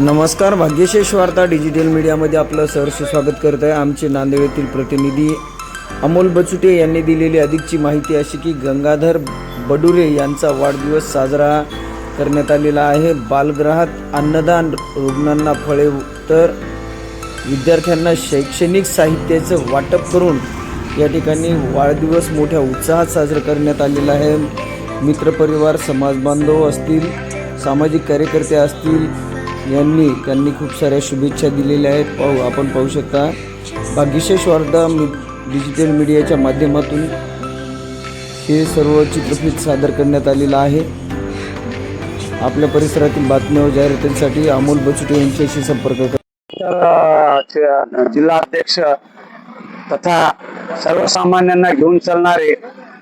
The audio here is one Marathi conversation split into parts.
नमस्कार, भाग्यशेष वार्ता डिजिटल मीडियामध्ये आपलं सहर्ष स्वागत करत आहे। आमचे नांदेड येथील प्रतिनिधी अमोल बचुटे यांनी दिलेली अधिकची माहिती अशी की गंगाधर बडुरे यांचा वाढदिवस साजरा करण्यात आलेला आहे। बालगृहात अन्नदान, रुग्णांना फळे तर विद्यार्थ्यांना शैक्षणिक साहित्याचं वाटप करून या ठिकाणी वाढदिवस मोठ्या उत्साहात साजरा करण्यात आलेला आहे। मित्रपरिवार, समाजबांधव असतील, सामाजिक कार्यकर्ते असतील, त्यांनी खूप साऱ्या शुभेच्छा दिलेल्या आहेत। आपण पाहू शकता भाग्यशेष वार्ता डिजिटल मीडियाच्या माध्यमातून हे सर्व चित्रफित सादर करण्यात आलेलं आहे। आपल्या परिसरातील बातम्या व जाहिरातींसाठी अमोल बचुटे यांच्याशी संपर्क करा। जिल्हा अध्यक्ष तथा सर्वसामान्यांना घेऊन चालणारे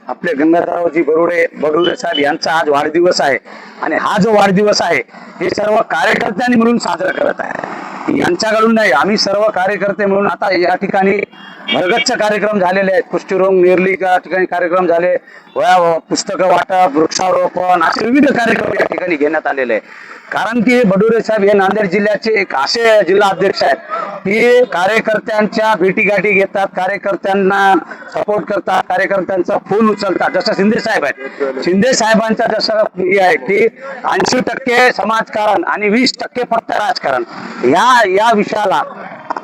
आपले गंगाधररावजी बडुरे साहेब यांचा आज वाढदिवस आहे आणि हा जो वाढदिवस आहे हे सर्व कार्यकर्त्यांनी मिळून साजरा करत आहे। यांच्याकडून नाही, आम्ही सर्व कार्यकर्ते मिळून आता या ठिकाणी भरगच्च कार्यक्रम झालेले आहेत। कुष्ठरोग नेरली या ठिकाणी कार्यक्रम झाले, पुस्तकं वाटप, वृक्षारोपण असे विविध कार्यक्रम या ठिकाणी घेण्यात आलेले आहे। कारण की बडुरे साहेब हे नांदेड जिल्ह्याचे एक असे जिल्हा अध्यक्ष आहेत की कार्यकर्त्यांच्या भेटीगाठी घेतात, कार्यकर्त्यांना सपोर्ट करतात, कार्यकर्त्यांचा फोन उचलतात। जसं शिंदे साहेब आहेत, शिंदे साहेबांचा जसं हे आहे की 80% समाजकारण आणि 20% फक्त राजकारण, या विषयाला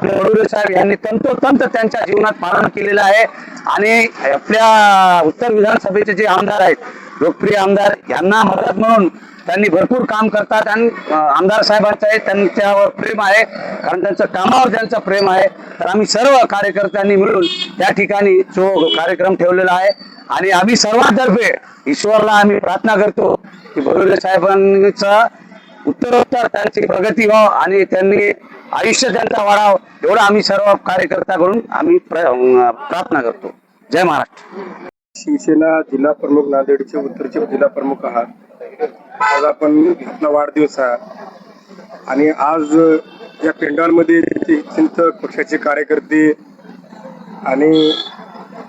बडुरे साहेब यांनी तंतोतंत त्यांच्या जीवनात पालन केलेलं आहे। आणि आपल्या उत्तर विधानसभेचे जे आमदार आहेत, लोकप्रिय आमदार, यांना मदत म्हणून त्यांनी भरपूर काम करतात आणि आमदार साहेबांचं त्यांच्यावर प्रेम आहे, कारण त्यांचं कामावर त्यांचं प्रेम आहे। तर आम्ही सर्व कार्यकर्त्यांनी मिळून त्या ठिकाणी जो कार्यक्रम ठेवलेला आहे आणि आम्ही सर्वांतर्फे ईश्वरला आम्ही प्रार्थना करतो की बडुरे साहेबांचं उत्तरोत्तर त्यांची प्रगती व्हाव आणि त्यांनी आयुष्य त्यांचा वाढावं, एवढं आम्ही सर्व कार्यकर्त्याकडून आम्ही प्रार्थना करतो। जय महाराष्ट्र। शिवसेना जिल्हा प्रमुख, नांदेडचे उत्तरचे जिल्हा प्रमुख आहात। आज आपण आपला वाढदिवस आहे आणि आज या पेंडॉलमध्ये चिंतक पक्षाचे कार्यकर्ते आणि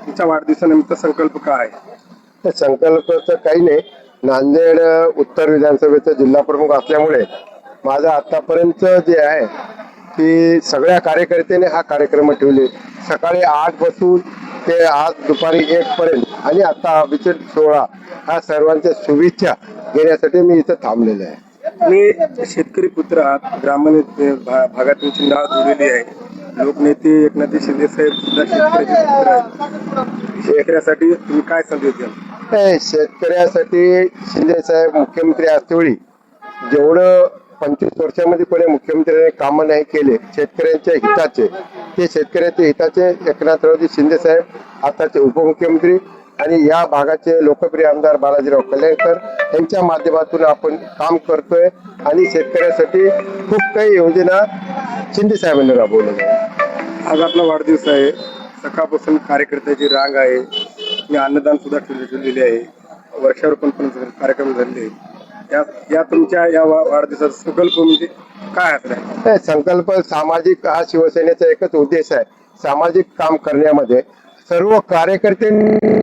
तुमच्या वाढदिवसानिमित्त संकल्प काय आहे? संकल्पाचं काही नाही, नांदेड उत्तर विधानसभेचा जिल्हा प्रमुख असल्यामुळे माझं आतापर्यंत जे आहे की सगळ्या कार्यकर्त्याने हा कार्यक्रम ठेवले, सकाळी 8 पासून ते आज दुपारी 1 पर्यंत आणि आता अभिषेक सोहळा, हा सर्वांच्या शुभेच्छा घेण्यासाठी मी इथं थांबलेलो आहे। मी शेतकरी पुत्र आहात, ग्रामीण भागात तुमची नाव जोडलेली आहे। लोकनेते एकनाथ शिंदे साहेब सुद्धा शेतकऱ्याचे पुत्र आहेत। शेतकऱ्यासाठी तुम्ही काय संदेश द्याल? शेतकऱ्यासाठी शिंदे साहेब मुख्यमंत्री असतेवेळी जेवढं 25 वर्षामध्ये कोणी मुख्यमंत्र्यांनी कामं नाही केले शेतकऱ्यांच्या हिताचे, ते शेतकऱ्याच्या हिताचे एकनाथरावजी शिंदे साहेब आताचे उपमुख्यमंत्री आणि या भागाचे लोकप्रिय आमदार बालाजीराव कल्याणकर यांच्या माध्यमातून आपण काम करतोय आणि शेतकऱ्यासाठी खूप काही योजना शिंदे साहेबांनी राबवल्या आहेत। आज आपला वाढदिवस आहे, सकाळपासून कार्यकर्त्याची रांग आहे, मी अन्नदान सुद्धा ठेवलेले आहे, वृक्षारोपण पण कार्यक्रम झालेले या तुमच्या या वाढदिवसाचा संकल्प म्हणजे काय असणार? संकल्प सामाजिक, हा शिवसेनेचा एकच उद्देश आहे, सामाजिक काम करण्यामध्ये सर्व कार्यकर्त्यांनी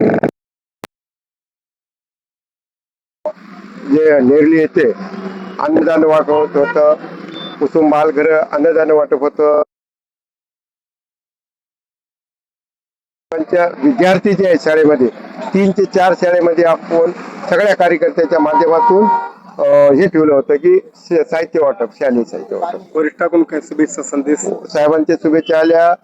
जे नेरली येथे अन्नदान वाटप होतं, कुसुम बालगृह अन्नदान वाटप होतं, विद्यार्थी जे आहेत शाळेमध्ये 3 ते 4 शाळेमध्ये आपण सगळ्या कार्यकर्त्यांच्या माध्यमातून हे ठेवलं होतं की साहित्य वाटप, शालेय साहित्य वाटप। वरिष्ठाकडून काय शुभेच्छा संदेश? साहेबांच्या शुभेच्छा आल्या।